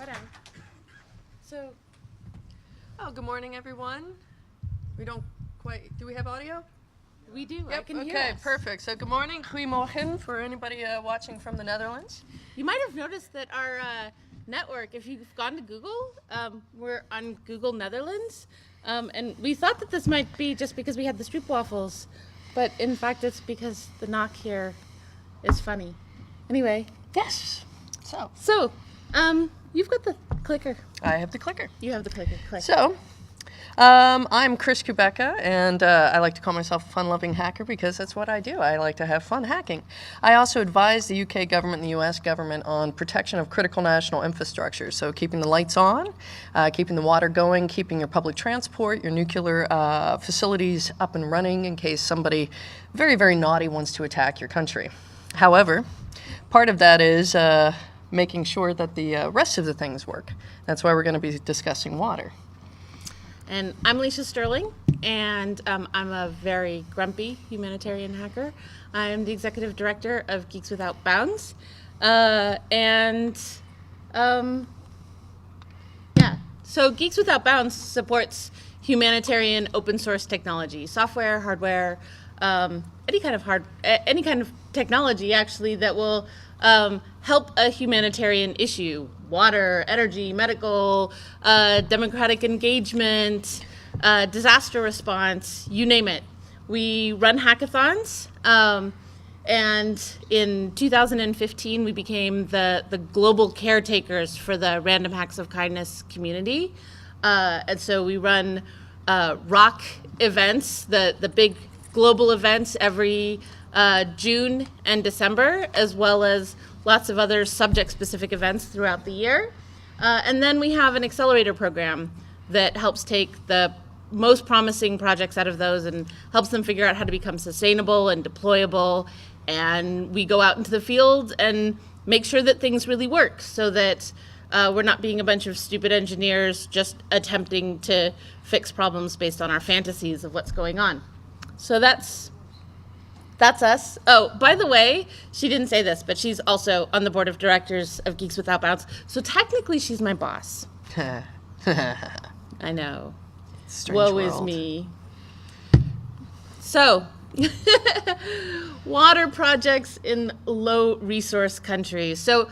Whatever. So, good morning, everyone. We don't quite, do we have audio? we do. Yep, I can hear okay, us. perfect. So good morning, goedemorgen, for anybody watching from the Netherlands. You might have noticed that our network, if you've gone to Google, we're on Google Netherlands. And we thought that this might be just because we had the stroopwafels, but in fact it's because the knock here is funny. Anyway. Yes. So, you've got the clicker. I have the clicker. You have the clicker. Click. So, I'm Chris Kubecka, and I like to call myself a fun-loving hacker because that's what I do. I like to have fun hacking. I also advise the UK government and the US government on protection of critical national infrastructure. So keeping the lights on, keeping the water going, keeping your public transport, your nuclear facilities up and running in case somebody very, very naughty wants to attack your country. However, part of that is making sure that the rest of the things work. That's why we're going to be discussing water. And I'm Alicia Sterling, and I'm a very grumpy humanitarian hacker. I'm the executive director of Geeks Without Bounds. So Geeks Without Bounds supports humanitarian open source technology, software, hardware, any kind of technology actually that will help a humanitarian issue. Water, energy, medical, democratic engagement, disaster response, you name it. We run hackathons, and in 2015 we became the global caretakers for the Random Hacks of Kindness community. And so we run rock events, the big global events every June and December, as well as lots of other subject-specific events throughout the year. And then we have an accelerator program that helps take the most promising projects out of those and helps them figure out how to become sustainable and deployable. And we go out into the field and make sure that things really work so that we're not being a bunch of stupid engineers just attempting to fix problems based on our fantasies of what's going on. So that's us. Oh, by the way, she didn't say this, but she's also on the board of directors of Geeks Without Bounds. So technically, she's my boss. I know. Strange Woe world. is me. So, water projects in low resource countries. So,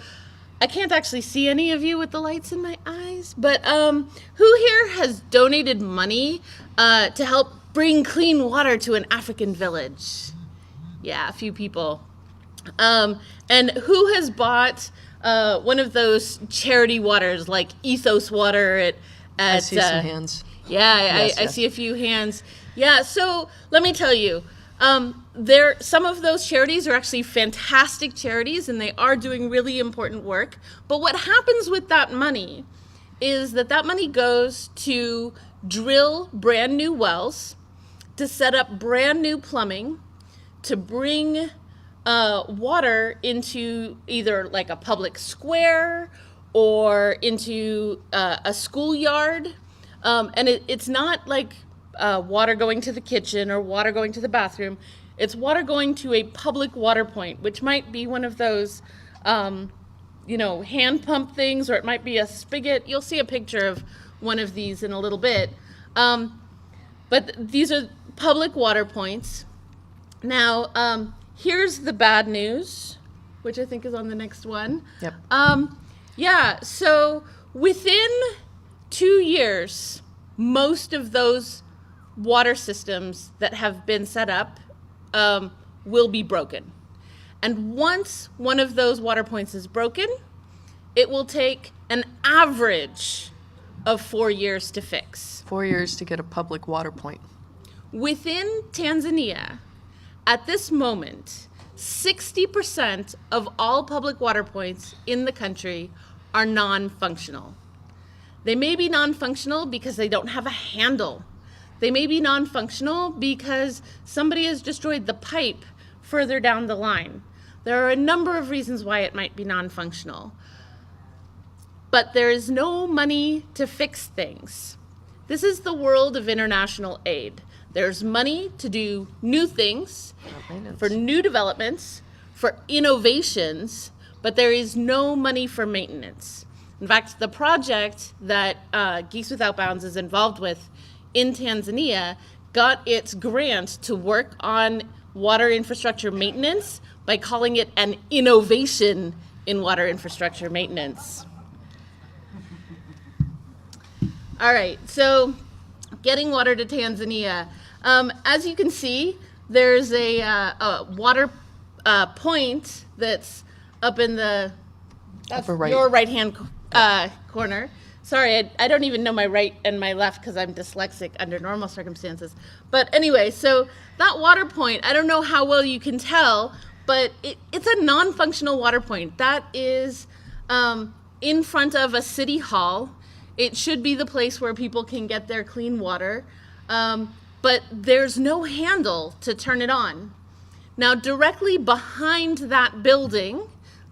I can't actually see any of you with the lights in my eyes, but who here has donated money to help bring clean water to an African village? Yeah, a few people. And who has bought one of those charity waters like Ethos Water at I see some hands. Yeah, I see a few hands. Yeah, so let me tell you, some of those charities are actually fantastic charities and they are doing really important work. But what happens with that money is that money goes to drill brand new wells, to set up brand new plumbing, to bring water into either like a public square or into a schoolyard. And it's not like water going to the kitchen or water going to the bathroom. It's water going to a public water point, which might be one of those, hand pump things, or it might be a spigot. You'll see a picture of one of these in a little bit. But these are public water points. Now, here's the bad news, which I think is on the next one. Yep. So within 2 years, most of those water systems that have been set up will be broken. And once one of those water points is broken, it will take an average of 4 years to fix. 4 years to get a public water point. Within Tanzania, at this moment, 60% of all public water points in the country are non-functional. They may be non-functional because they don't have a handle. They may be non-functional because somebody has destroyed the pipe further down the line. There are a number of reasons why it might be non-functional. But there is no money to fix things. This is the world of international aid. There's money to do new things, for new developments, for innovations, but there is no money for maintenance. In fact, the project that Geeks Without Bounds is involved with in Tanzania got its grant to work on water infrastructure maintenance by calling it an innovation in water infrastructure maintenance. All right, so getting water to Tanzania. As you can see, there's a water point that's up in the your right-hand corner. Sorry, I don't even know my right and my left because I'm dyslexic under normal circumstances. But anyway, so that water point, I don't know how well you can tell, but it's a non-functional water point. That is in front of a city hall. It should be the place where people can get their clean water, but there's no handle to turn it on. Now, directly behind that building,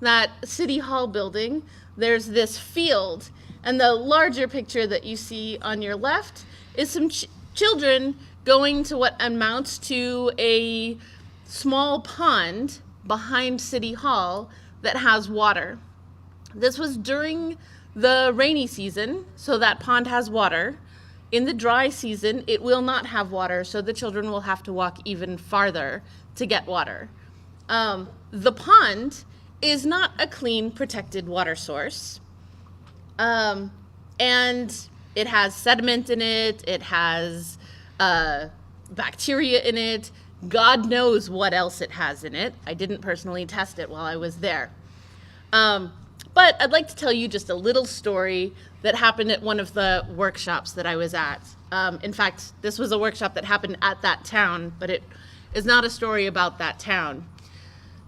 that city hall building, there's this field. And the larger picture that you see on your left is some children going to what amounts to a small pond behind City Hall that has water. This was during the rainy season, so that pond has water. In the dry season, it will not have water, so the children will have to walk even farther to get water. The pond is not a clean, protected water source. And it has sediment in it, it has bacteria in it, God knows what else it has in it. I didn't personally test it while I was there. But I'd like to tell you just a little story that happened at one of the workshops that I was at. In fact, this was a workshop that happened at that town, but it is not a story about that town.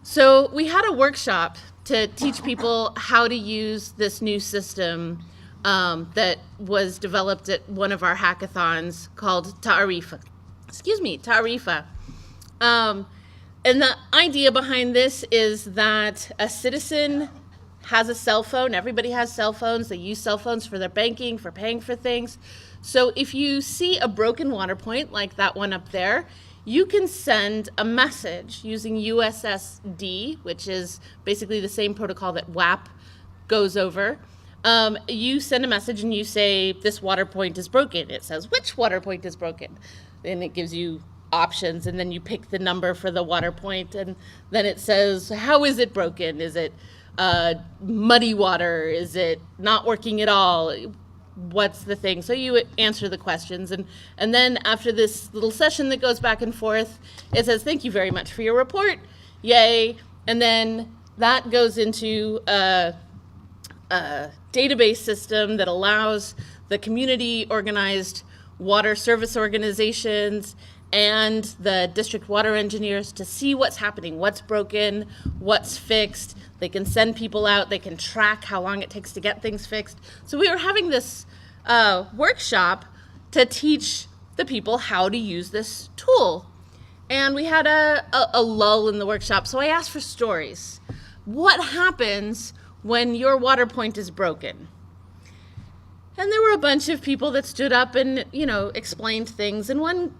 So we had a workshop to teach people how to use this new system that was developed at one of our hackathons called Taarifa. Taarifa. And the idea behind this is that a citizen has a cell phone. Everybody has cell phones. They use cell phones for their banking, for paying for things. So if you see a broken water point like that one up there, you can send a message using USSD, which is basically the same protocol that WAP goes over. You send a message and you say, this water point is broken. It says, which water point is broken? And it gives you options, and then you pick the number for the water point, and then it says, how is it broken? Is it muddy water? Is it not working at all? What's the thing? So you answer the questions, and then after this little session that goes back and forth, it says, thank you very much for your report, yay, and then that goes into a database system that allows the community organized water service organizations and the district water engineers to see what's happening, what's broken, what's fixed. They can send people out, they can track how long it takes to get things fixed. So we were having this workshop to teach the people how to use this tool. And we had a lull in the workshop, so I asked for stories. What happens when your water point is broken? And there were a bunch of people that stood up and, explained things. And one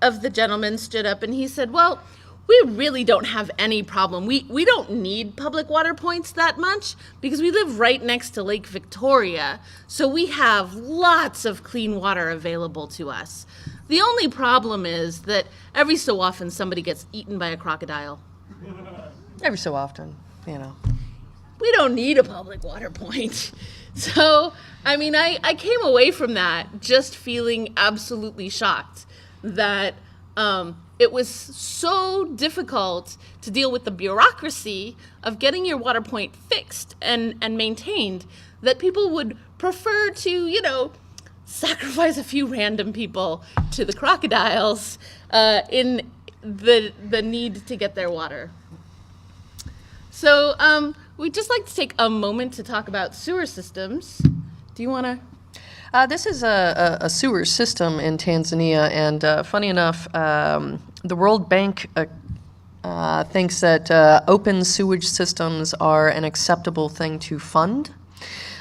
of the gentlemen stood up and he said, well, we really don't have any problem. We don't need public water points that much because we live right next to Lake Victoria. So we have lots of clean water available to us. The only problem is that every so often somebody gets eaten by a crocodile. Every so often, We don't need a public water point. So, I came away from that just feeling absolutely shocked that it was so difficult to deal with the bureaucracy of getting your water point fixed and maintained that people would prefer to, sacrifice a few random people to the crocodiles in the need to get their water. So we'd just like to take a moment to talk about sewer systems. Do you want to? This is a sewer system in Tanzania, and funny enough, the World Bank thinks that open sewage systems are an acceptable thing to fund,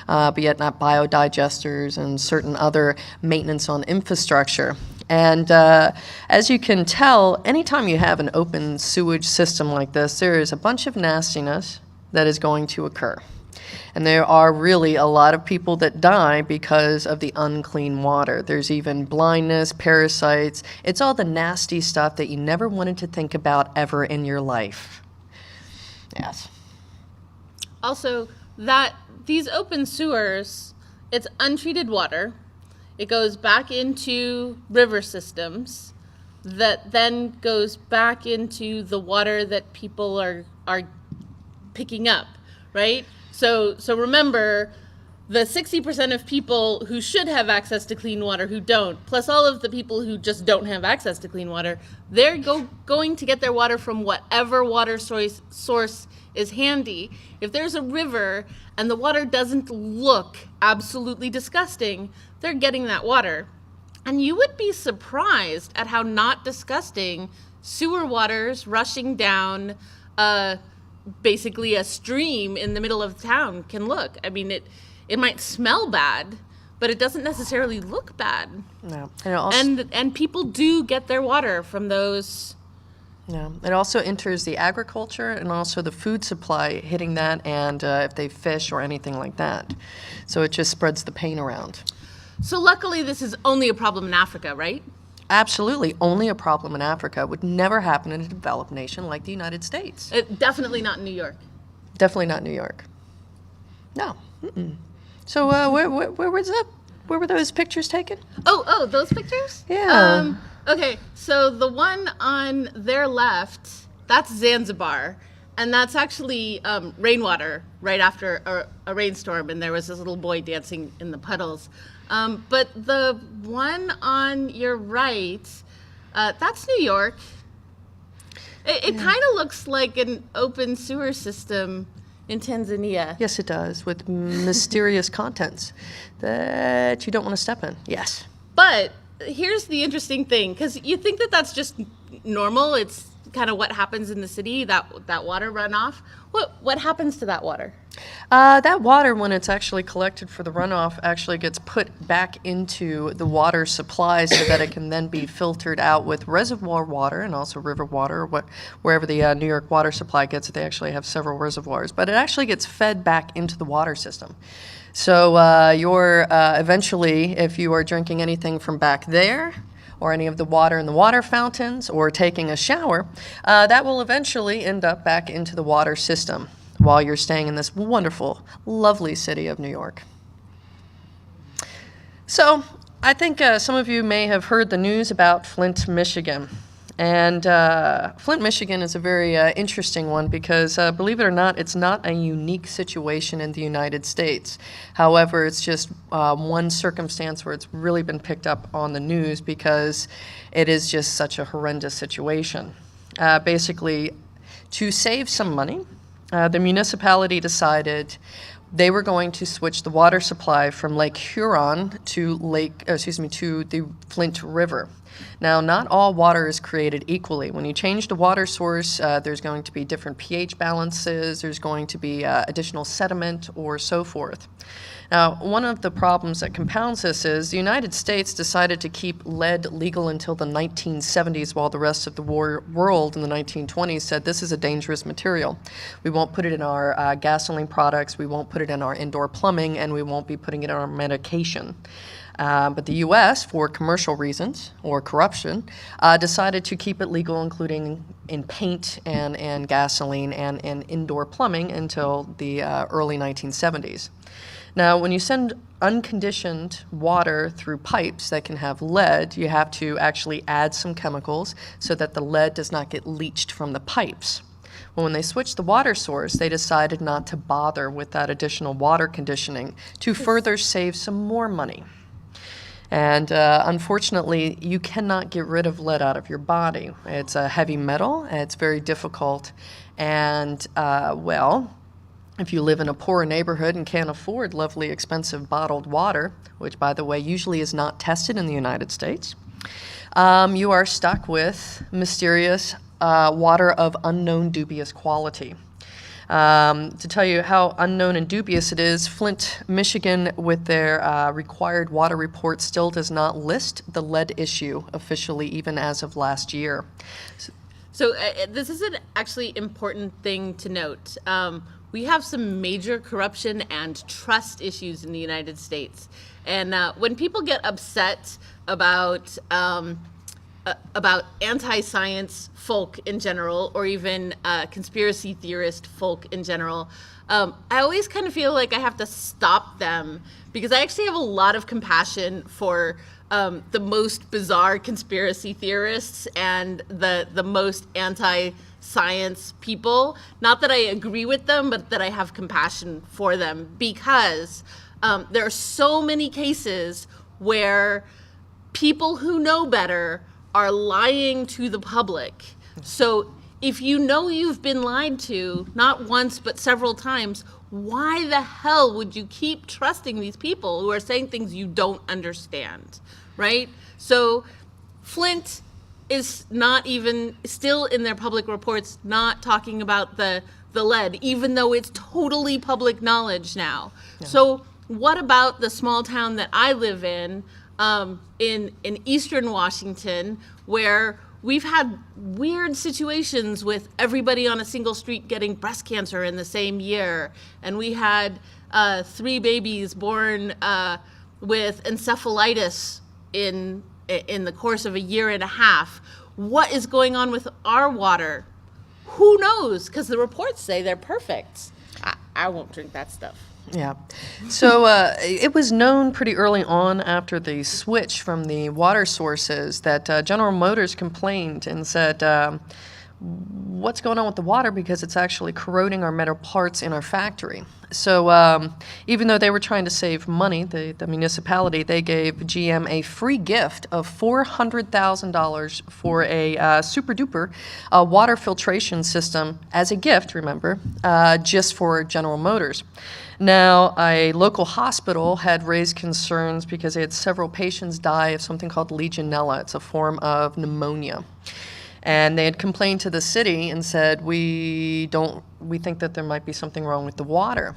but yet not biodigesters and certain other maintenance on infrastructure. And as you can tell, anytime you have an open sewage system like this, there is a bunch of nastiness that is going to occur. And there are really a lot of people that die because of the unclean water. There's even blindness, parasites. It's all the nasty stuff that you never wanted to think about ever in your life. Yes. Also, that these open sewers, it's untreated water. It goes back into river systems that then goes back into the water that people are picking up, right? So remember, the 60% of people who should have access to clean water who don't, plus all of the people who just don't have access to clean water, they're going to get their water from whatever water source is handy. If there's a river and the water doesn't look absolutely disgusting, they're getting that water. And you would be surprised at how not disgusting sewer waters rushing down basically a stream in the middle of town can look. I mean, it might smell bad, but it doesn't necessarily look bad. No. And people do get their water from those. Yeah. It also enters the agriculture and also the food supply hitting that, and if they fish or anything like that. So it just spreads the pain around. So luckily this is only a problem in Africa, right? Absolutely. Only a problem in Africa. Would never happen in a developed nation like the United States. Definitely not in New York. Definitely not New York. No. Mm-mm. So where was that? Where were those pictures taken? Oh, those pictures? Yeah. Okay, so the one on their left, that's Zanzibar. And that's actually rainwater right after a rainstorm, and there was this little boy dancing in the puddles. But the one on your right, that's New York. It kind of looks like an open sewer system in Tanzania. Yes, it does, with mysterious contents that you don't want to step in. Yes. But here's the interesting thing, because you think that that's just normal. It's kind of what happens in the city, that water runoff. What happens to that water? That water, when it's actually collected for the runoff, actually gets put back into the water supply so that it can then be filtered out with reservoir water and also river water, wherever the New York water supply gets it. They actually have several reservoirs, but it actually gets fed back into the water system. So you're eventually, if you are drinking anything from back there, or any of the water in the water fountains, or taking a shower, that will eventually end up back into the water system while you're staying in this wonderful, lovely city of New York. So I think some of you may have heard the news about Flint, Michigan. And Flint, Michigan is a very interesting one because, believe it or not, it's not a unique situation in the United States. However, it's just one circumstance where it's really been picked up on the news because it is just such a horrendous situation. Basically, to save some money, the municipality decided they were going to switch the water supply from Lake Huron to the Flint River. Now, not all water is created equally. When you change the water source, there's going to be different pH balances, there's going to be additional sediment, or so forth. Now, one of the problems that compounds this is the United States decided to keep lead legal until the 1970s, while the rest of the world in the 1920s said this is a dangerous material. We won't put it in our gasoline products, we won't put it in our indoor plumbing, and we won't be putting it in our medication. But the U.S., for commercial reasons or corruption, decided to keep it legal, including in paint and gasoline and indoor plumbing until the early 1970s. Now, when you send unconditioned water through pipes that can have lead, you have to actually add some chemicals so that the lead does not get leached from the pipes. Well, when they switched the water source, they decided not to bother with that additional water conditioning to further save some more money. And unfortunately, you cannot get rid of lead out of your body. It's a heavy metal, and it's very difficult. And, well, if you live in a poor neighborhood and can't afford lovely, expensive bottled water, which, by the way, usually is not tested in the United States, you are stuck with mysterious water of unknown, dubious quality. To tell you how unknown and dubious it is, Flint, Michigan, with their required water report, still does not list the lead issue officially, even as of last year. So this is an actually important thing to note. we have some major corruption and trust issues in the United States. And when people get upset about anti-science folk in general, or even conspiracy theorist folk in general, I always kind of feel like I have to stop them, because I actually have a lot of compassion for the most bizarre conspiracy theorists and the most anti-science people. Not that I agree with them, but that I have compassion for them, because there are so many cases where people who know better are lying to the public. So if you know you've been lied to, not once but several times, why the hell would you keep trusting these people who are saying things you don't understand, right? So Flint is not even still in their public reports not talking about the lead, even though it's totally public knowledge now. Yeah. So what about the small town that I live in Eastern Washington, where we've had weird situations with everybody on a single street getting breast cancer in the same year, and we had 3 babies born with encephalitis in the course of a year and a half. What is going on with our water? Who knows? Because the reports say they're perfect. I won't drink that stuff. Yeah. So it was known pretty early on after the switch from the water sources that General Motors complained and said, what's going on with the water, because it's actually corroding our metal parts in our factory. So even though they were trying to save money, the municipality, they gave GM a free gift of $400,000 for a super duper water filtration system as a gift, remember, just for General Motors. Now, a local hospital had raised concerns because they had several patients die of something called Legionella. It's a form of pneumonia. And they had complained to the city and said, we think that there might be something wrong with the water.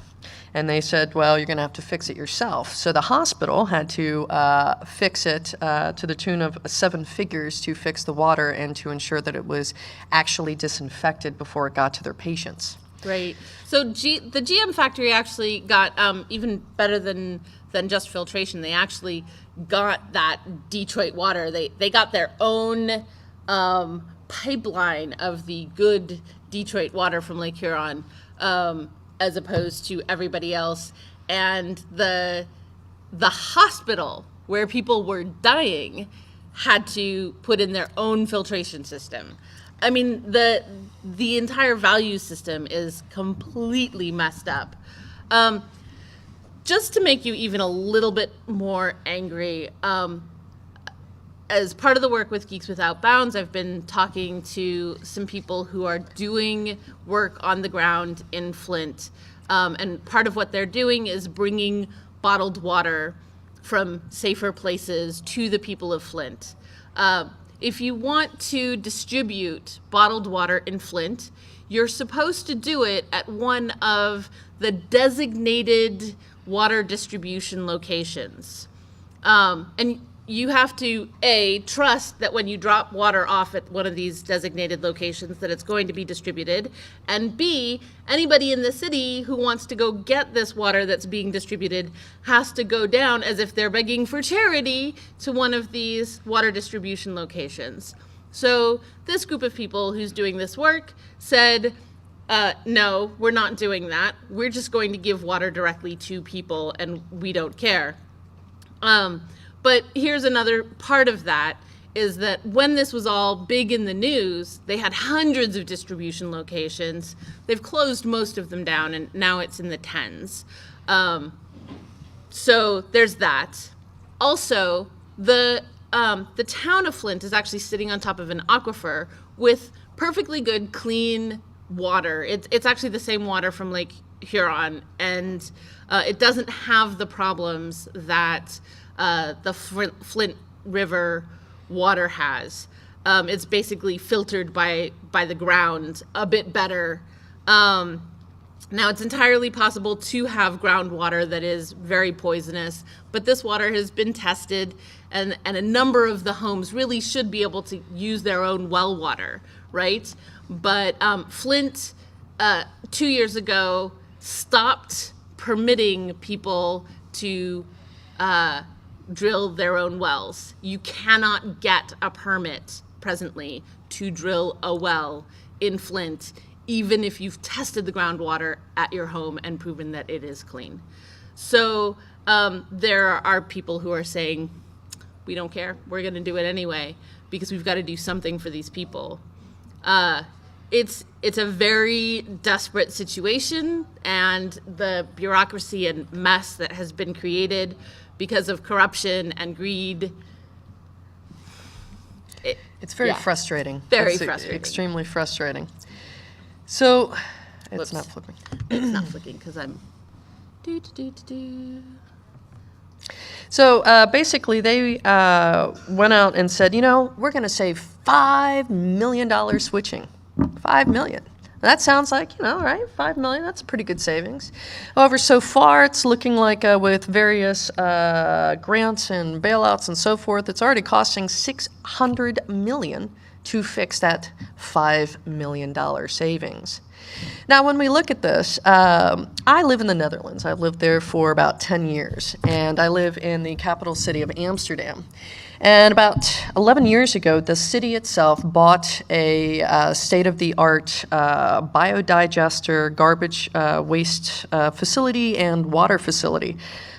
And they said, well, you're going to have to fix it yourself. So the hospital had to fix it to the tune of 7 figures to fix the water and to ensure that it was actually disinfected before it got to their patients. Right. So the GM factory actually got even better than just filtration. They actually got that Detroit water. They got their own pipeline of the good Detroit water from Lake Huron, as opposed to everybody else. And the hospital where people were dying had to put in their own filtration system. I mean, the entire value system is completely messed up. Just to make you even a little bit more angry, as part of the work with Geeks Without Bounds, I've been talking to some people who are doing work on the ground in Flint. And part of what they're doing is bringing bottled water from safer places to the people of Flint. If you want to distribute bottled water in Flint, you're supposed to do it at one of the designated water distribution locations. And you have to, A, trust that when you drop water off at one of these designated locations that it's going to be distributed, and B, anybody in the city who wants to go get this water that's being distributed has to go down as if they're begging for charity to one of these water distribution locations. So this group of people who's doing this work said, no, we're not doing that. We're just going to give water directly to people, and we don't care. But here's another part of that, is that when this was all big in the news, they had hundreds of distribution locations. They've closed most of them down, and now it's in the tens. So there's that. Also, the town of Flint is actually sitting on top of an aquifer with perfectly good, clean water. It's actually the same water from Lake Huron, and it doesn't have the problems that the Flint River water has. It's basically filtered by the ground a bit better. Now, it's entirely possible to have groundwater that is very poisonous, but this water has been tested, and a number of the homes really should be able to use their own well water, right? But Flint, 2 years ago, stopped permitting people to drill their own wells. You cannot get a permit presently to drill a well in Flint, even if you've tested the groundwater at your home and proven that it is clean. So there are people who are saying, we don't care, we're going to do it anyway, because we've got to do something for these people. It's a very desperate situation, and the bureaucracy and mess that has been created because of corruption and greed. It's very frustrating. Very It's frustrating. Extremely frustrating. So, it's Whoops. not flipping. It's not flicking because I'm So basically, they went out and said, we're going to save $5 million switching. $5 million. That sounds like, right? $5 million, that's a pretty good savings. However, so far, it's looking like with various grants and bailouts and so forth, it's already costing $600 million to fix that $5 million savings. Now, when we look at this, I live in the Netherlands. I've lived there for about 10 years, and I live in the capital city of Amsterdam. And about 11 years ago, the city itself bought a state-of-the-art biodigester, garbage waste facility and water facility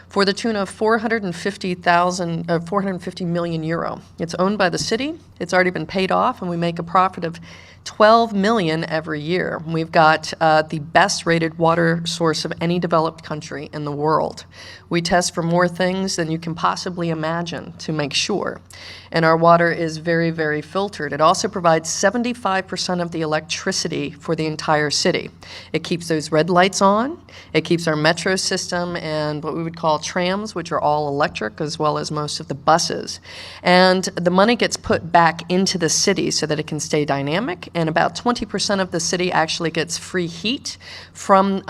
for the tune of 450 million euro. It's owned by the city. It's already been paid off, and we make a profit of 12 million every year. We've got the best rated water source of any developed country in the world. We test for more things than you can possibly imagine to make sure. And our water is very, very filtered. It also provides 75% of the electricity for the entire city. It keeps those red lights on. It keeps our metro system and what we would call trams, which are all electric, as well as most of the buses. And the money gets put back into the city so that it can stay dynamic, and about 20% of the city actually gets free heat from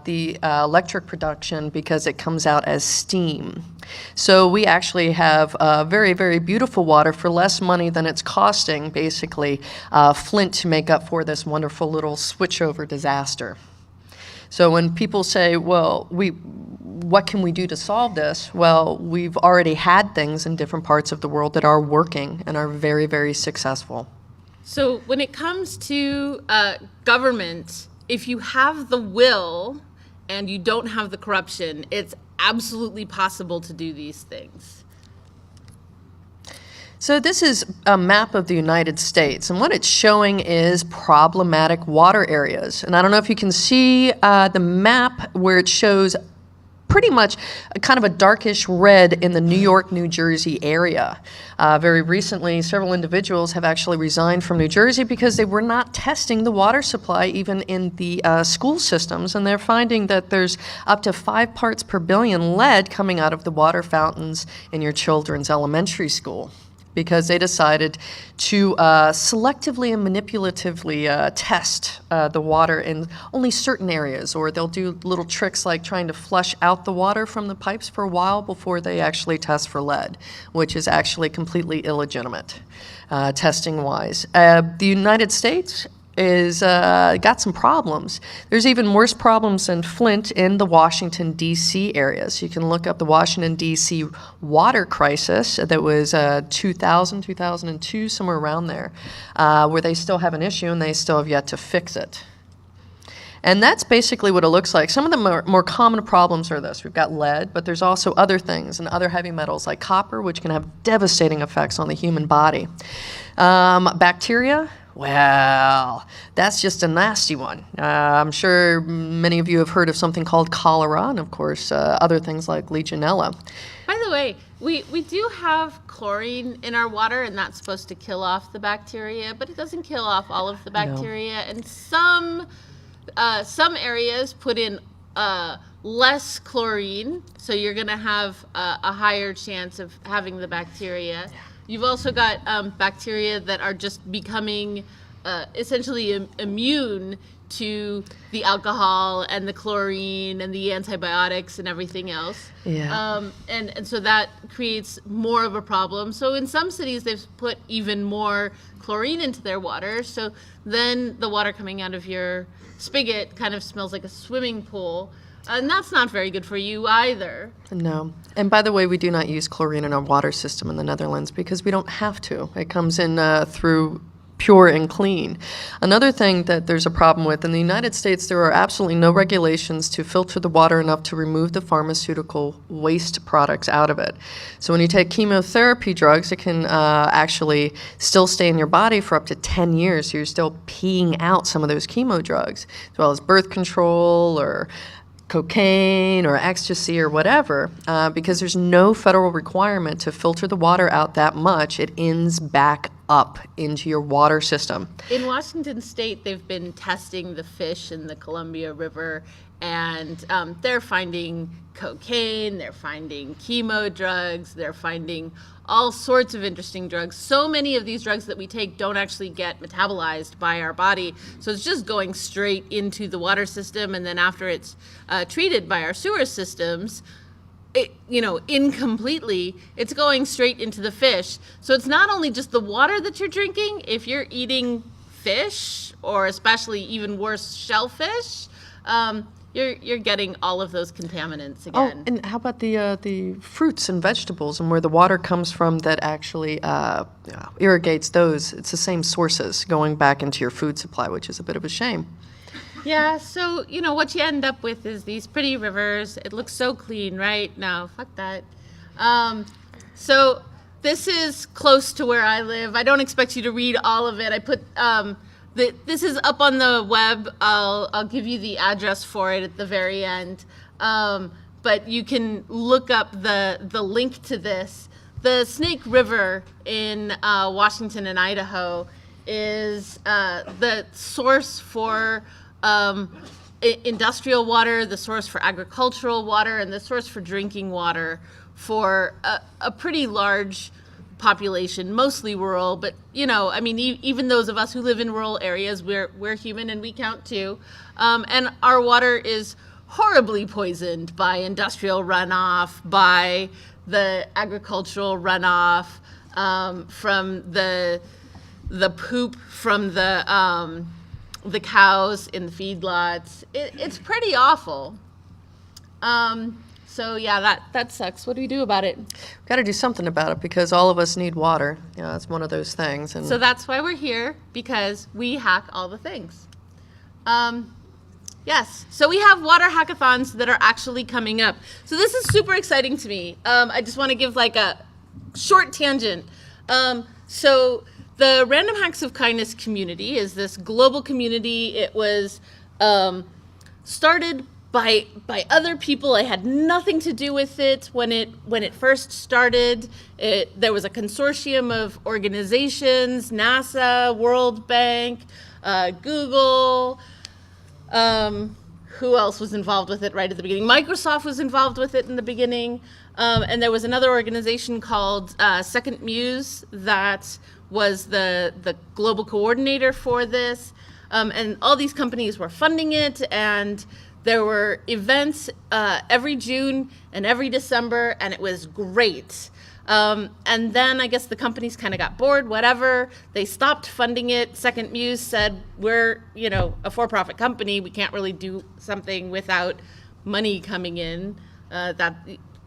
the electric production because it comes out as steam. So we actually have very, very beautiful water for less money than it's costing, basically, Flint to make up for this wonderful little switchover disaster. So when people say, well, what can we do to solve this? Well, we've already had things in different parts of the world that are working and are very, very successful. So when it comes to government, if you have the will and you don't have the corruption, it's absolutely possible to do these things. So this is a map of the United States, and what it's showing is problematic water areas. And I don't know if you can see the map where it shows pretty much kind of a darkish red in the New York, New Jersey area. Very recently, several individuals have actually resigned from New Jersey because they were not testing the water supply even in the school systems, and they're finding that there's up to 5 parts per billion lead coming out of the water fountains in your children's elementary school, because they decided to selectively and manipulatively test the water in only certain areas, or they'll do little tricks like trying to flush out the water from the pipes for a while before they actually test for lead, which is actually completely illegitimate testing-wise. The United States is got some problems. There's even worse problems in Flint in the Washington, D.C. area. So you can look up the Washington, D.C. water crisis that was 2000, 2002, somewhere around there, where they still have an issue and they still have yet to fix it. And that's basically what it looks like. Some of the more common problems are this. We've got lead, but there's also other things and other heavy metals like copper, which can have devastating effects on the human body. Bacteria, well, that's just a nasty one. I'm sure many of you have heard of something called cholera, and of course other things like Legionella. By the way, we do have chlorine in our water, and that's supposed to kill off the bacteria, but it doesn't kill off all of the bacteria. No. And some areas put in less chlorine, so you're going to have a higher chance of having the bacteria. Yeah. You've also got bacteria that are just becoming essentially immune to the alcohol and the chlorine and the antibiotics and everything else. Yeah. And so that creates more of a problem. So in some cities, they've put even more chlorine into their water. So then the water coming out of your spigot kind of smells like a swimming pool. And that's not very good for you either. No. And by the way, we do not use chlorine in our water system in the Netherlands because we don't have to. It comes in through pure and clean. Another thing that there's a problem with, in the United States, there are absolutely no regulations to filter the water enough to remove the pharmaceutical waste products out of it. So when you take chemotherapy drugs, it can actually still stay in your body for up to 10 years. So you're still peeing out some of those chemo drugs, as well as birth control or cocaine or ecstasy or whatever, because there's no federal requirement to filter the water out that much. It ends back up into your water system. In Washington State, they've been testing the fish in the Columbia River, and they're finding cocaine, they're finding chemo drugs, they're finding all sorts of interesting drugs. So many of these drugs that we take don't actually get metabolized by our body, so it's just going straight into the water system, and then after it's treated by our sewer systems, incompletely, it's going straight into the fish. So it's not only just the water that you're drinking. If you're eating fish, or especially even worse, shellfish, you're getting all of those contaminants again. Oh, and how about the fruits and vegetables and where the water comes from that actually irrigates those? It's the same sources going back into your food supply, which is a bit of a shame. Yeah, so, what you end up with is these pretty rivers. It looks so clean, right? No, fuck that. So this is close to where I live. I don't expect you to read all of it. I put, this is up on the web. I'll give you the address for it at the very end. But you can look up the link to this. The Snake River in Washington and Idaho is the source for industrial water, the source for agricultural water, and the source for drinking water for a pretty large population, mostly rural. But even those of us who live in rural areas, we're human and we count too. And our water is horribly poisoned by industrial runoff, by the agricultural runoff, from the poop from the cows in the feedlots. It's pretty awful. So yeah, that sucks. What do we do about it? We've got to do something about it because all of us need water. It's one of those things. And so that's why we're here, because we hack all the things. Yes, so we have water hackathons that are actually coming up. So this is super exciting to me. I just want to give like a short tangent. So the Random Hacks of Kindness community is this global community. It was started by other people. I had nothing to do with it when it first started. There was a consortium of organizations: NASA, World Bank, Google. Who else was involved with it right at the beginning? Microsoft was involved with it in the beginning, and there was another organization called Second Muse that was the global coordinator for this, and all these companies were funding it, and there were events every June and every December, and it was great. And then I guess the companies kind of got bored, whatever. They stopped funding it. Second Muse said, we're, a for-profit company. We can't really do something without money coming in. That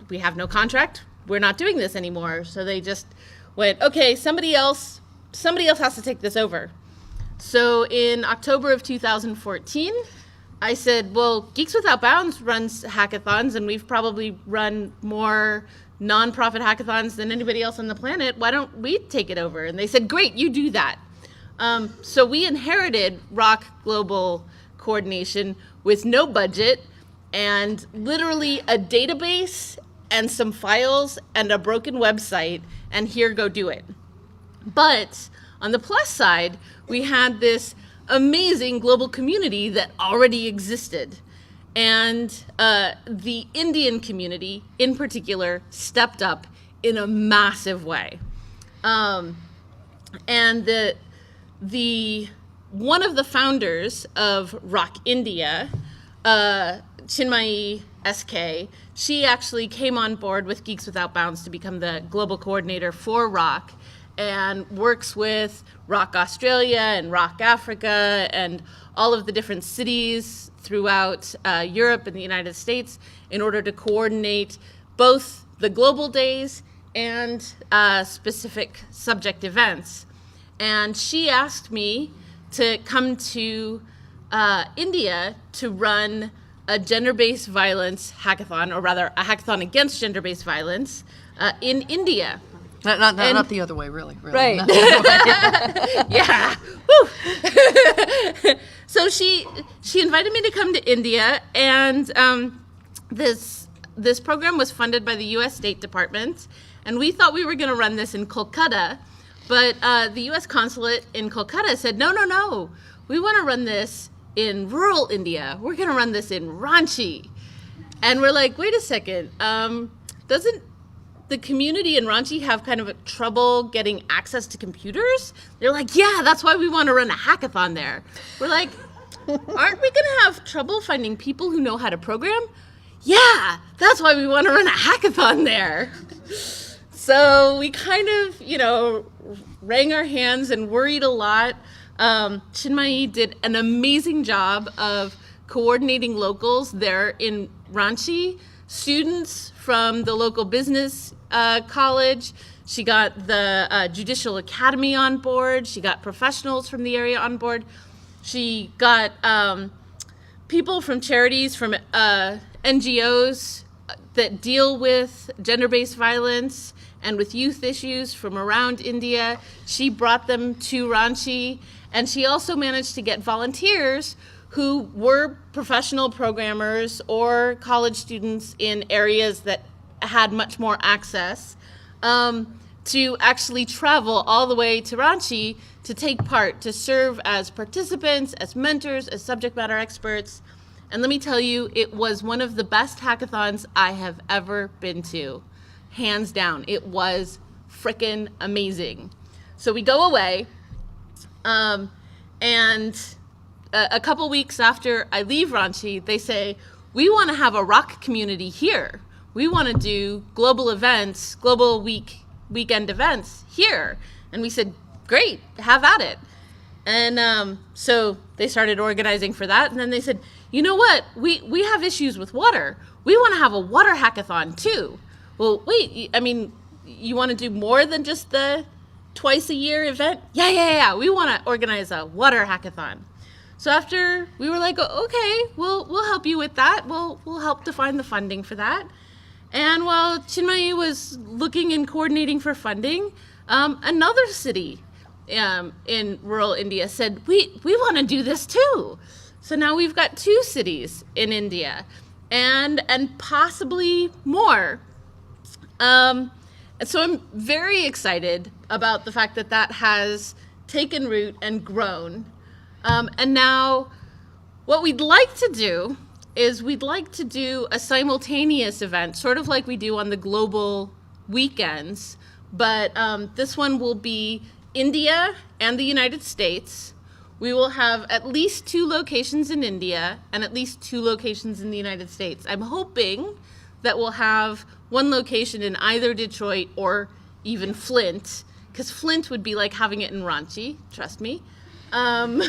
we have no contract. We're not doing this anymore. So they just went, okay, somebody else has to take this over. So in October of 2014, I said, well, Geeks Without Bounds runs hackathons, and we've probably run more nonprofit hackathons than anybody else on the planet. Why don't we take it over? And they said, great, you do that. So we inherited ROC Global Coordination with no budget and literally a database and some files and a broken website, and here, go do it. But on the plus side, we had this amazing global community that already existed. And the Indian community, in particular, stepped up in a massive way. And the one of the founders of Rock India, Chinmayi SK, she actually came on board with Geeks Without Bounds to become the global coordinator for Rock, and works with Rock Australia and Rock Africa and all of the different cities throughout Europe and the United States in order to coordinate both the global days and specific subject events. And she asked me to come to India to run a gender-based violence hackathon, or rather a hackathon against gender-based violence in India. Not the other way, really. Right. Not the other way. Yeah. Woo. So she invited me to come to India, and this program was funded by the U.S. State Department, and we thought we were going to run this in Kolkata, but the U.S. consulate in Kolkata said, no, we want to run this in rural India. We're going to run this in Ranchi. And we're like, wait a second, doesn't the community in Ranchi have kind of trouble getting access to computers? They're like, yeah, that's why we want to run a hackathon there. We're like, aren't we going to have trouble finding people who know how to program? Yeah, that's why we want to run a hackathon there. So we kind of, wrang our hands and worried a lot. Chinmayi did an amazing job of coordinating locals there in Ranchi, students from the local business college. She got the Judicial Academy on board. She got professionals from the area on board. She got people from charities, from NGOs that deal with gender-based violence and with youth issues from around India. She brought them to Ranchi, and she also managed to get volunteers who were professional programmers or college students in areas that had much more access to actually travel all the way to Ranchi to take part, to serve as participants, as mentors, as subject matter experts. And let me tell you, it was one of the best hackathons I have ever been to. Hands down. It was frickin' amazing. So we go away, and a couple weeks after I leave Ranchi, they say, we want to have a rock community here. We want to do global events, global weekend events here. And we said, great, have at it. And so they started organizing for that. And then they said, you know what? We have issues with water. We want to have a water hackathon too. Well, wait, I mean, you want to do more than just the twice a year event? Yeah. We want to organize a water hackathon. So after we were like, okay, we'll help you with that. We'll help to find the funding for that. And while Chinmayi was looking and coordinating for funding, another city in rural India said, we want to do this too. So now we've got 2 cities in India, and possibly more. And so I'm very excited about the fact that has taken root and grown. And now what we'd like to do is we'd like to do a simultaneous event, sort of like we do on the global weekends, but this one will be India and the United States. We will have at least 2 locations in India and at least 2 locations in the United States. I'm hoping that we'll have 1 location in either Detroit or even Flint, because Flint would be like having it in Ranchi, trust me. And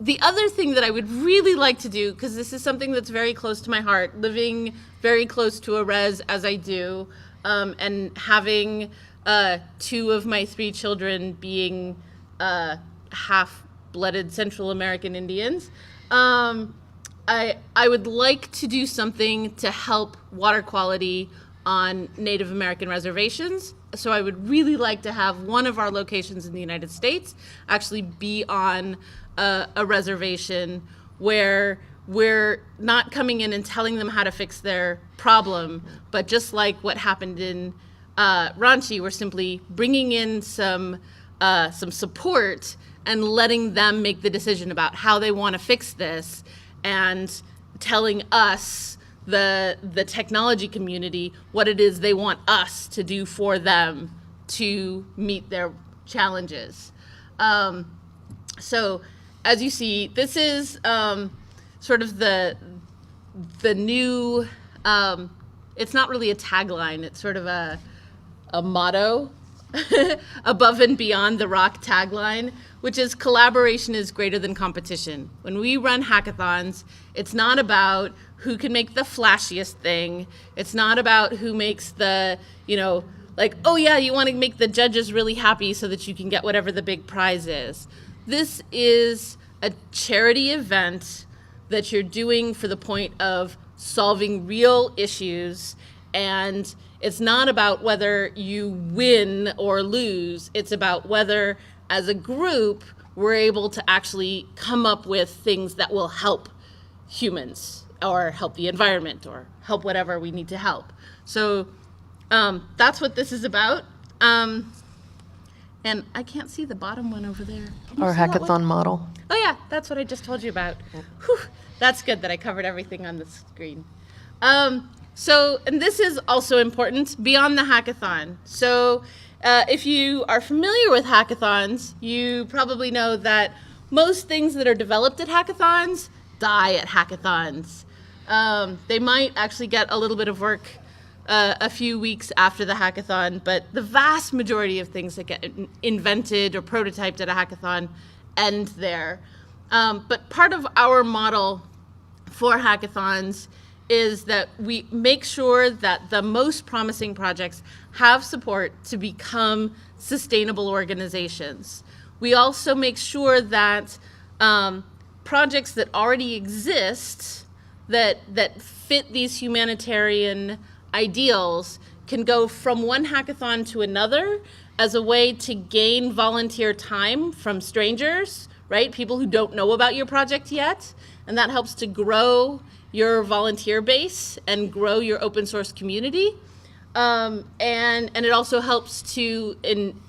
the other thing that I would really like to do, because this is something that's very close to my heart, living very close to a res as I do, and having 2 of my 3 children being half-blooded Central American Indians, I would like to do something to help water quality on Native American reservations. So I would really like to have one of our locations in the United States actually be on a reservation where we're not coming in and telling them how to fix their problem, but just like what happened in Ranchi, we're simply bringing in some support and letting them make the decision about how they want to fix this, and telling us, the technology community, what it is they want us to do for them to meet their challenges. So as you see, this is sort of the new, it's not really a tagline, it's sort of a motto above and beyond the ROC tagline, which is collaboration is greater than competition. When we run hackathons, it's not about who can make the flashiest thing. It's not about who makes the, like, oh yeah, you want to make the judges really happy so that you can get whatever the big prize is. This is a charity event that you're doing for the point of solving real issues, and it's not about whether you win or lose. It's about whether, as a group, we're able to actually come up with things that will help humans or help the environment or help whatever we need to help. So that's what this is about. And I can't see the bottom one over there. Our hackathon model. Oh yeah, that's what I just told you about. Whew, that's good that I covered everything on the screen. And this is also important beyond the hackathon. So if you are familiar with hackathons, you probably know that most things that are developed at hackathons die at hackathons. They might actually get a little bit of work a few weeks after the hackathon, but the vast majority of things that get invented or prototyped at a hackathon end there. But part of our model for hackathons is that we make sure that the most promising projects have support to become sustainable organizations. We also make sure that projects that already exist that fit these humanitarian ideals can go from one hackathon to another as a way to gain volunteer time from strangers, right? People who don't know about your project yet. And that helps to grow your volunteer base and grow your open source community. And it also helps to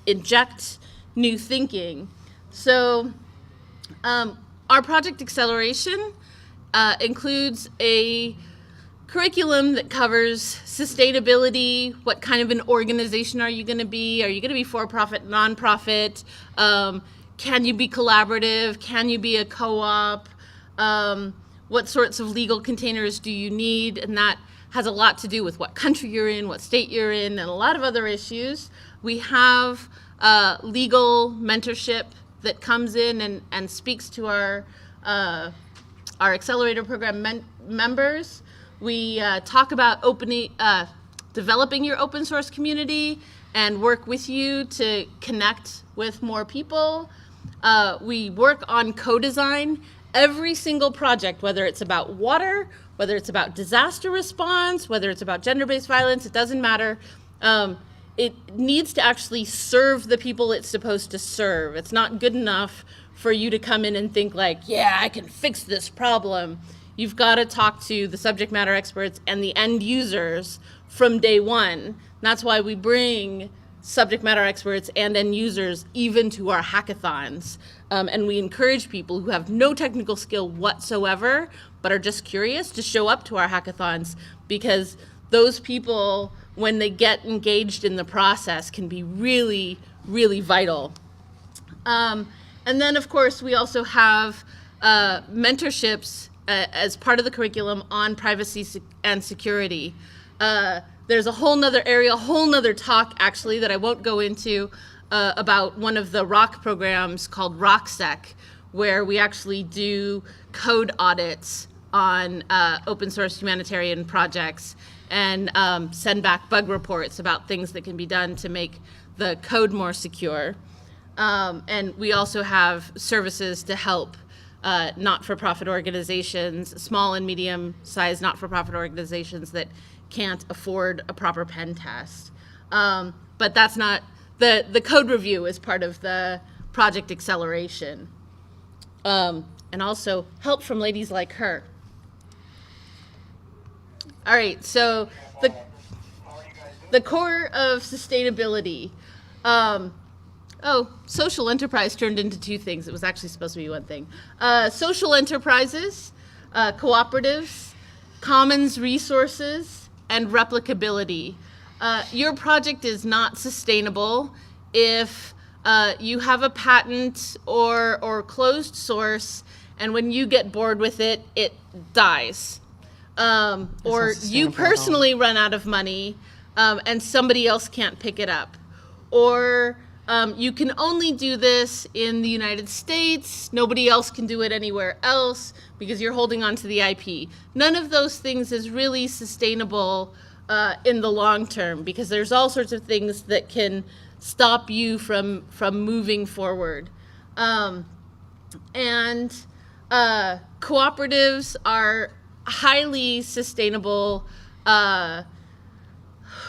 inject new thinking. So our project acceleration includes a curriculum that covers sustainability. What kind of an organization are you going to be? Are you going to be for-profit, non-profit? Can you be collaborative? Can you be a co-op? What sorts of legal containers do you need? And that has a lot to do with what country you're in, what state you're in, and a lot of other issues. We have legal mentorship that comes in and speaks to our accelerator program members. We talk about developing your open source community and work with you to connect with more people. We work on co-design. Every single project, whether it's about water, whether it's about disaster response, whether it's about gender-based violence, it doesn't matter. It needs to actually serve the people it's supposed to serve. It's not good enough for you to come in and think like, yeah, I can fix this problem. You've got to talk to the subject matter experts and the end users from day one. That's why we bring subject matter experts and end users even to our hackathons. And we encourage people who have no technical skill whatsoever, but are just curious, to show up to our hackathons, because those people, when they get engaged in the process, can be really, really vital. And then, of course, we also have mentorships as part of the curriculum on privacy and security. There's a whole nother area, a whole nother talk, actually, that I won't go into about one of the ROC programs called ROCSec, where we actually do code audits on open source humanitarian projects and send back bug reports about things that can be done to make the code more secure. And we also have services to help not-for-profit organizations, small and medium-sized not-for-profit organizations that can't afford a proper pen test. But that's not, the code review is part of the project acceleration. And also help from ladies like her. All right, so the core of sustainability. Social enterprise turned into two things. It was actually supposed to be one thing. Social enterprises, cooperatives, commons resources, and replicability. your project is not sustainable if you have a patent or closed source, and when you get bored with it, it dies. Or you sustainable at all. personally run out of money and somebody else can't pick it up. Or you can only do this in the United States. Nobody else can do it anywhere else because you're holding on to the IP. None of those things is really sustainable in the long term, because there's all sorts of things that can stop you from moving forward. And cooperatives are highly sustainable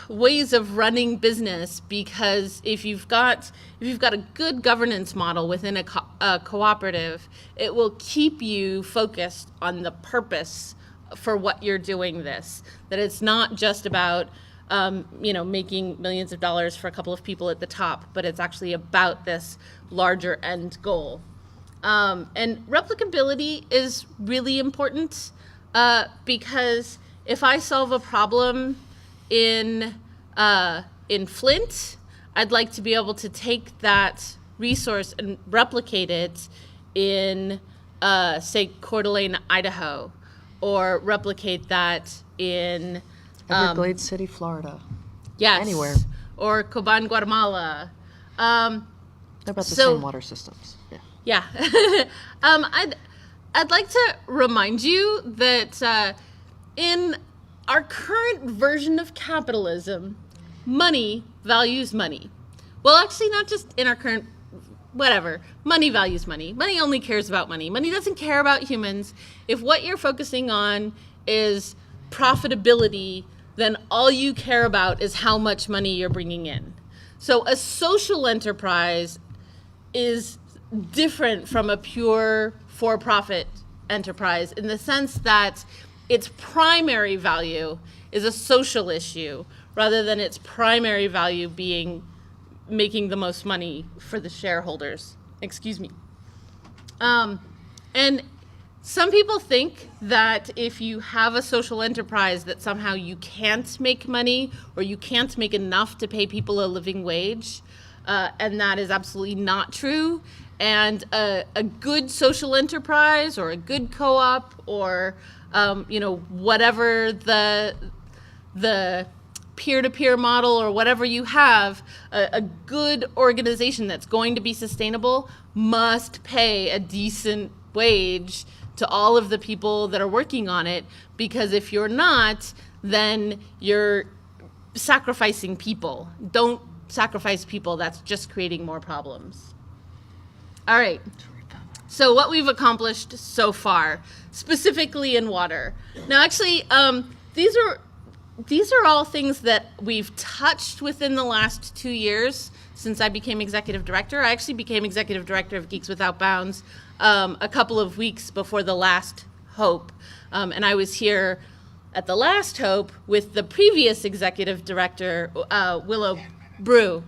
ways of running business, because if you've got a good governance model within a cooperative, it will keep you focused on the purpose for what you're doing this. That it's not just about making millions of dollars for a couple of people at the top, but it's actually about this larger end goal. And replicability is really important because if I solve a problem in Flint, I'd like to be able to take that resource and replicate it in, say, Coeur d'Alene, Idaho, or replicate that in Everglades City, Florida. yes, Anywhere. or Coban, Guatemala. They're about the So- same water systems. Yeah. Yeah. I'd like to remind you that in our current version of capitalism, money values money. Well, actually, not just in our current, whatever. Money values money. Money only cares about money. Money doesn't care about humans. If what you're focusing on is profitability, then all you care about is how much money you're bringing in. So a social enterprise is different from a pure for-profit enterprise in the sense that its primary value is a social issue rather than its primary value being making the most money for the shareholders. Excuse me. And some people think that if you have a social enterprise that somehow you can't make money or you can't make enough to pay people a living wage, and that is absolutely not true. And a good social enterprise or a good co-op or whatever the peer-to-peer model or whatever you have, a good organization that's going to be sustainable must pay a decent wage to all of the people that are working on it, because if you're not, then you're sacrificing people. Don't sacrifice people. That's just creating more problems. All right. So what we've accomplished so far, specifically in water. Now, actually, these are all things that we've touched within the last 2 years since I became executive director. I actually became executive director of Geeks Without Bounds a couple of weeks before the last Hope. And I was here at the last Hope with the previous executive director, Willow Brew.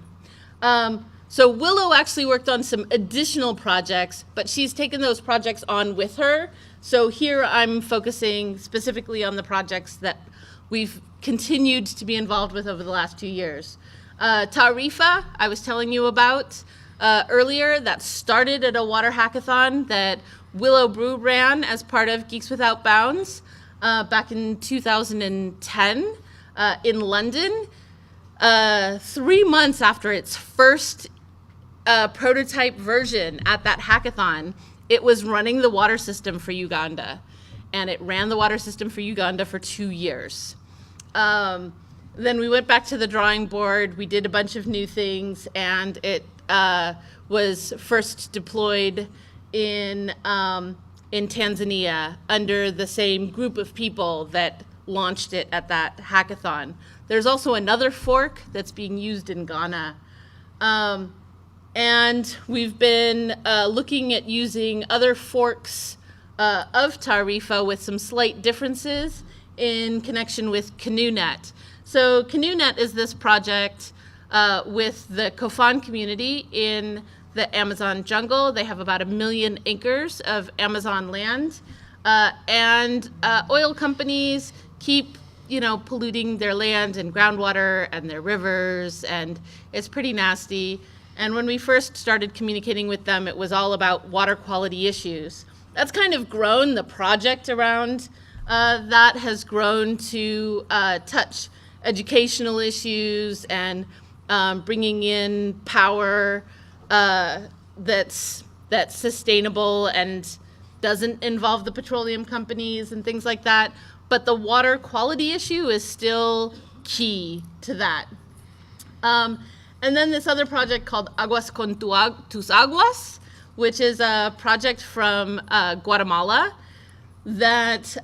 So Willow actually worked on some additional projects, but she's taken those projects on with her. So here I'm focusing specifically on the projects that we've continued to be involved with over the last 2 years. Tarifa, I was telling you about earlier, that started at a water hackathon that Willow Brew ran as part of Geeks Without Bounds back in 2010 in London. 3 months after its first prototype version at that hackathon, it was running the water system for Uganda. And it ran the water system for Uganda for 2 years. Then we went back to the drawing board. We did a bunch of new things, and it was first deployed in Tanzania under the same group of people that launched it at that hackathon. There's also another fork that's being used in Ghana. And we've been looking at using other forks of Tarifa with some slight differences in connection with CanoeNet. So CanoeNet is this project with the Kofan community in the Amazon jungle. They have about 1 million acres of Amazon land. And oil companies keep polluting their land and groundwater and their rivers, and it's pretty nasty. And when we first started communicating with them, it was all about water quality issues. That's kind of grown. The project around that has grown to touch educational issues and bringing in power that's sustainable and doesn't involve the petroleum companies and things like that. But the water quality issue is still key to that. And then this other project called Aguas con tus Aguas, which is a project from Guatemala that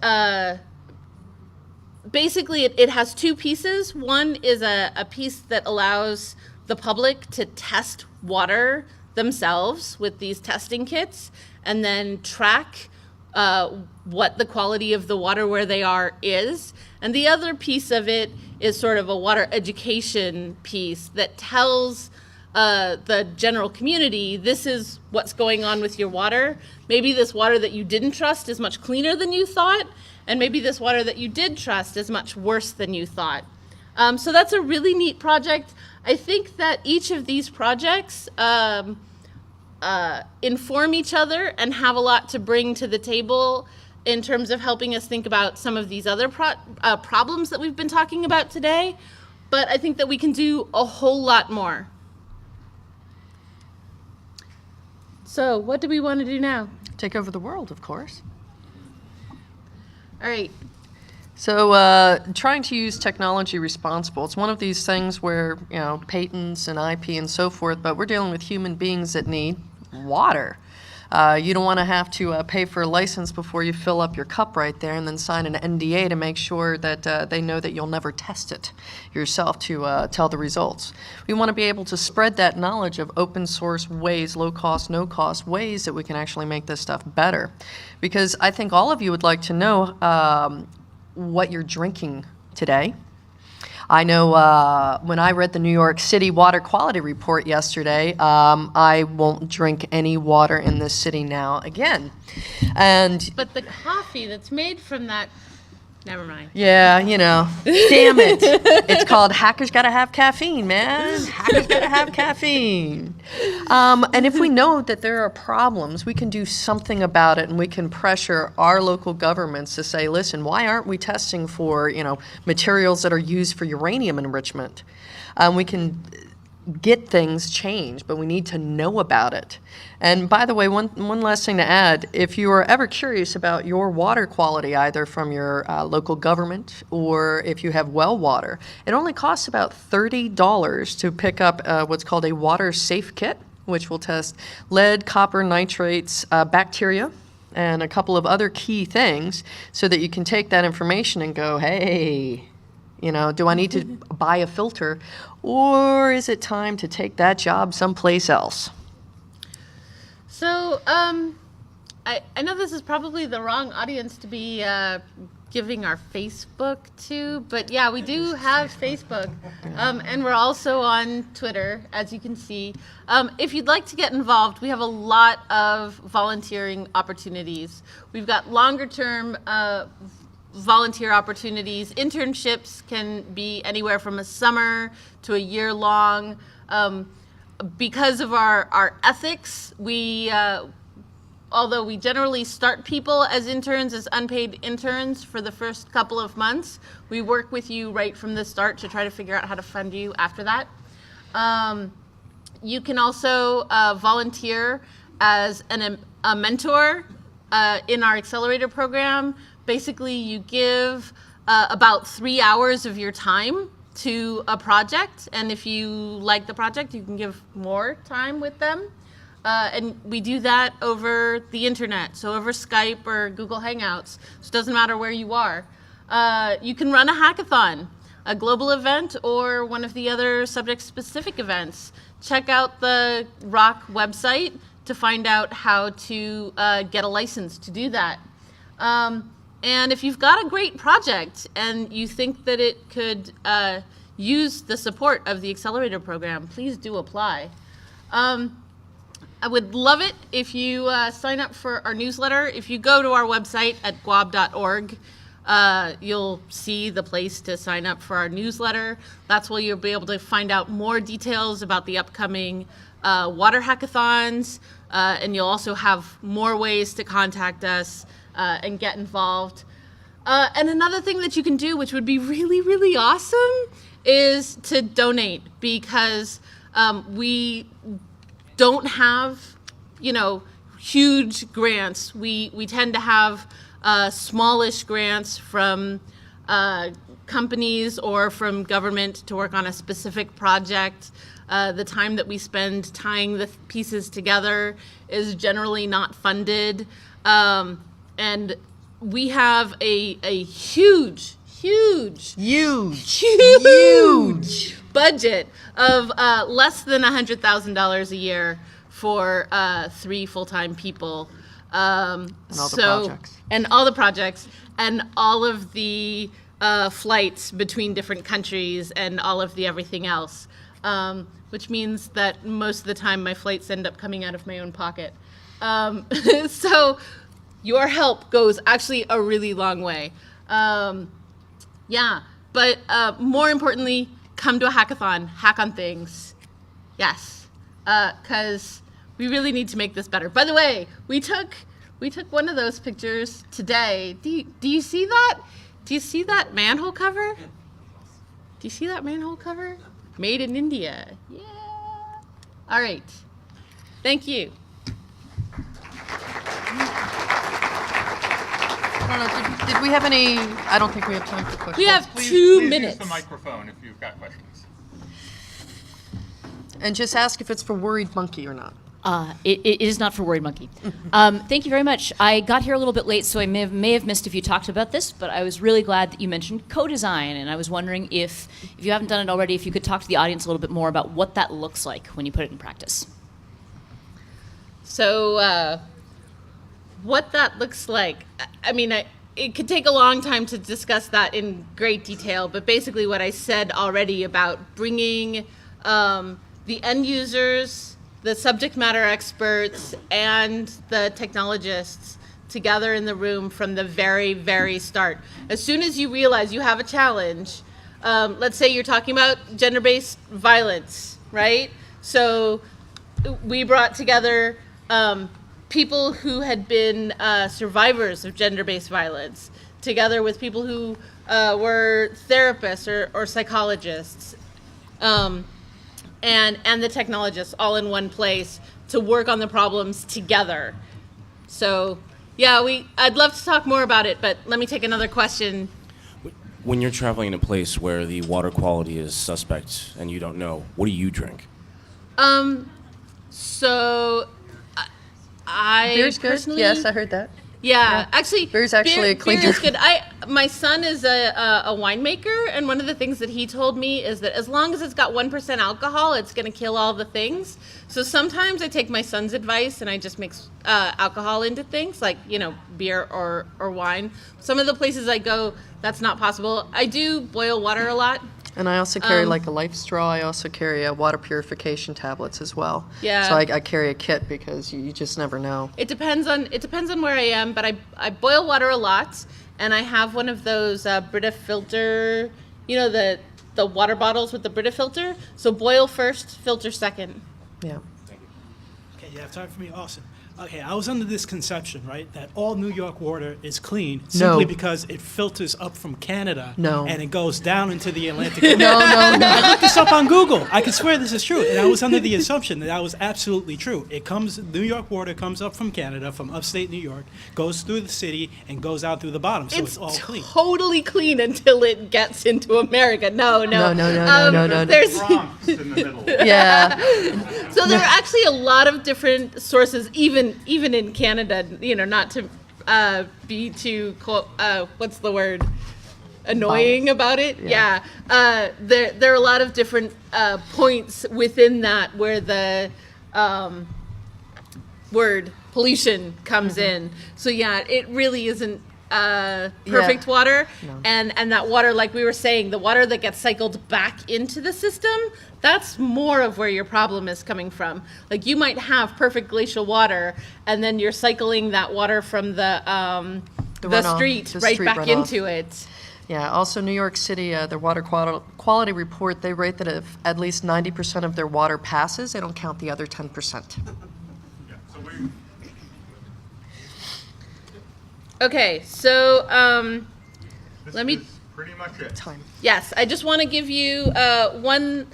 basically it has two pieces. One is a piece that allows the public to test water themselves with these testing kits and then track what the quality of the water where they are is. And the other piece of it is sort of a water education piece that tells the general community, this is what's going on with your water. Maybe this water that you didn't trust is much cleaner than you thought, and maybe this water that you did trust is much worse than you thought. So that's a really neat project. I think that each of these projects inform each other and have a lot to bring to the table in terms of helping us think about some of these other problems that we've been talking about today. But I think that we can do a whole lot more. So what do we want to do now? Take over the world, of course. All right. So trying to use technology responsible. It's one of these things where, patents and IP and so forth, but we're dealing with human beings that need water. You don't want to have to pay for a license before you fill up your cup right there and then sign an NDA to make sure that they know that you'll never test it yourself to tell the results. We want to be able to spread that knowledge of open source ways, low cost, no cost ways that we can actually make this stuff better. Because I think all of you would like to know what you're drinking today. I know when I read the New York City water quality report yesterday, I won't drink any water in this city now again. But the coffee that's made from that, never mind. Yeah, damn it. It's called Hackers Gotta Have Caffeine, man. Hackers Gotta Have Caffeine. And if we know that there are problems, we can do something about it, and we can pressure our local governments to say, listen, why aren't we testing for, materials that are used for uranium enrichment? We can get things changed, but we need to know about it. And by the way, one last thing to add, if you are ever curious about your water quality, either from your local government or if you have well water, it only costs about $30 to pick up what's called a water safe kit, which will test lead, copper, nitrates, bacteria, and a couple of other key things so that you can take that information and go, hey, do I need to buy a filter, or is it time to take that job someplace else? So I know this is probably the wrong audience to be giving our Facebook to, but yeah, we do have Facebook, and we're also on Twitter, as you can see. If you'd like to get involved, we have a lot of volunteering opportunities. We've got longer-term volunteer opportunities. Internships can be anywhere from a summer to a year long. Because of our ethics, although we generally start people as interns, as unpaid interns for the first couple of months, we work with you right from the start to try to figure out how to fund you after that. You can also volunteer as a mentor in our accelerator program. Basically, you give about 3 hours of your time to a project, and if you like the project, you can give more time with them. And we do that over the internet, so over Skype or Google Hangouts. So it doesn't matter where you are. You can run a hackathon, a global event, or one of the other subject-specific events. Check out the ROC website to find out how to get a license to do that. And if you've got a great project and you think that it could use the support of the accelerator program, please do apply. I would love it if you sign up for our newsletter. If you go to our website at guab.org, you'll see the place to sign up for our newsletter. That's where you'll be able to find out more details about the upcoming water hackathons, and you'll also have more ways to contact us and get involved. And another thing that you can do, which would be really, really awesome, is to donate, because we don't have, huge grants. We tend to have smallish grants from companies or from government to work on a specific project. The time that we spend tying the pieces together is generally not funded. And we have a huge budget of less than $100,000 a year for 3 full-time people. And all the projects. And all the projects, and all of the flights between different countries, and all of the everything else. Which means that most of the time my flights end up coming out of my own pocket. So your help goes actually a really long way. But more importantly, come to a hackathon, hack on things. Yes, because we really need to make this better. By the way, we took one of those pictures today. Do you see that? Do you see that manhole cover? Do you see that manhole cover? Made in India. Yeah. All right. Thank you. I don't know, did we have any, I don't think we have time for questions. We have Please 2 minutes. Use the microphone if you've got questions. And just ask if it's for Worried Monkey or not. It is not for Worried Monkey. Thank you very much. I got here a little bit late, so I may have missed if you talked about this, but I was really glad that you mentioned co-design, and I was wondering if you haven't done it already, if you could talk to the audience a little bit more about what that looks like when you put it in practice. So what that looks like, it could take a long time to discuss that in great detail, but basically what I said already about bringing the end users, the subject matter experts, and the technologists together in the room from the very, very start. As soon as you realize you have a challenge, let's say you're talking about gender-based violence, right? So we brought together people who had been survivors of gender-based violence, together with people who were therapists or psychologists, and the technologists all in one place to work on the problems together. So, yeah, I'd love to talk more about it, but let me take another question. When you're traveling in a place where the water quality is suspect and you don't know, what do you drink? So I Beer's good. personally, Yes, I heard that. Yeah, actually, Beer's actually a clean beer is drink. good. My son is a winemaker, and one of the things that he told me is that as long as it's got 1% alcohol, it's going to kill all the things. So sometimes I take my son's advice and I just mix alcohol into things, like beer or wine. Some of the places I go, that's not possible. I do boil water a lot. And I also carry like a life straw. I also carry water purification tablets as well. Yeah. So I carry a kit because you just never know. It depends on where I am, but I boil water a lot, and I have one of those Brita filter, the water bottles with the Brita filter. So boil first, filter second. Yeah. Okay, you have time for me? Awesome. Okay, I was under this conception, right, that all New York water is clean simply because it filters up from Canada and it goes down into the Atlantic Ocean. No. I looked this up on Google. I can swear this is true. And I was under the assumption that was absolutely true. New York water comes up from Canada, from upstate New York, goes through the city, and goes out through the bottom. So it's all clean. Totally clean until it gets into America. No. There's Bronx in the middle. Yeah. So there are actually a lot of different sources, even in Canada, not to be too, what's the word, annoying about it. Yeah. There are a lot of different points within that where the word pollution comes in. So yeah, it really isn't perfect water. No. And that water, like we were saying, the water that gets cycled back into the system, that's more of where your problem is coming from. Like you might have perfect glacial water, and then you're cycling that water from the the runoff, street the right street back runoff. into it. Yeah, also New York City, their water quality report, they rate that if at least 90% of their water passes, they don't count the other 10%. Yeah, so we, Okay, so this Let me- is pretty much it. Time. yes, I just want to give you one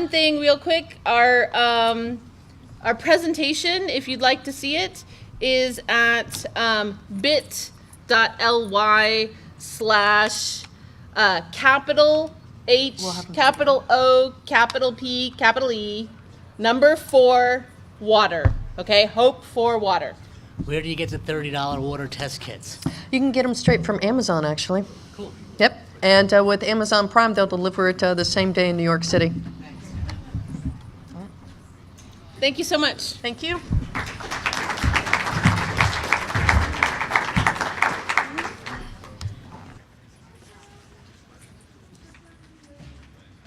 thing real quick. Our presentation, if you'd like to see it, is at bit.ly/capital H, capital O, capital P, capital E, number 4, water. Okay, hope for water. Where do you get the $30 water test kits? You can get them straight from Amazon, actually. Cool. Yep, and with Amazon Prime, they'll deliver it the same day in New York City. Thank you so much. Thank you.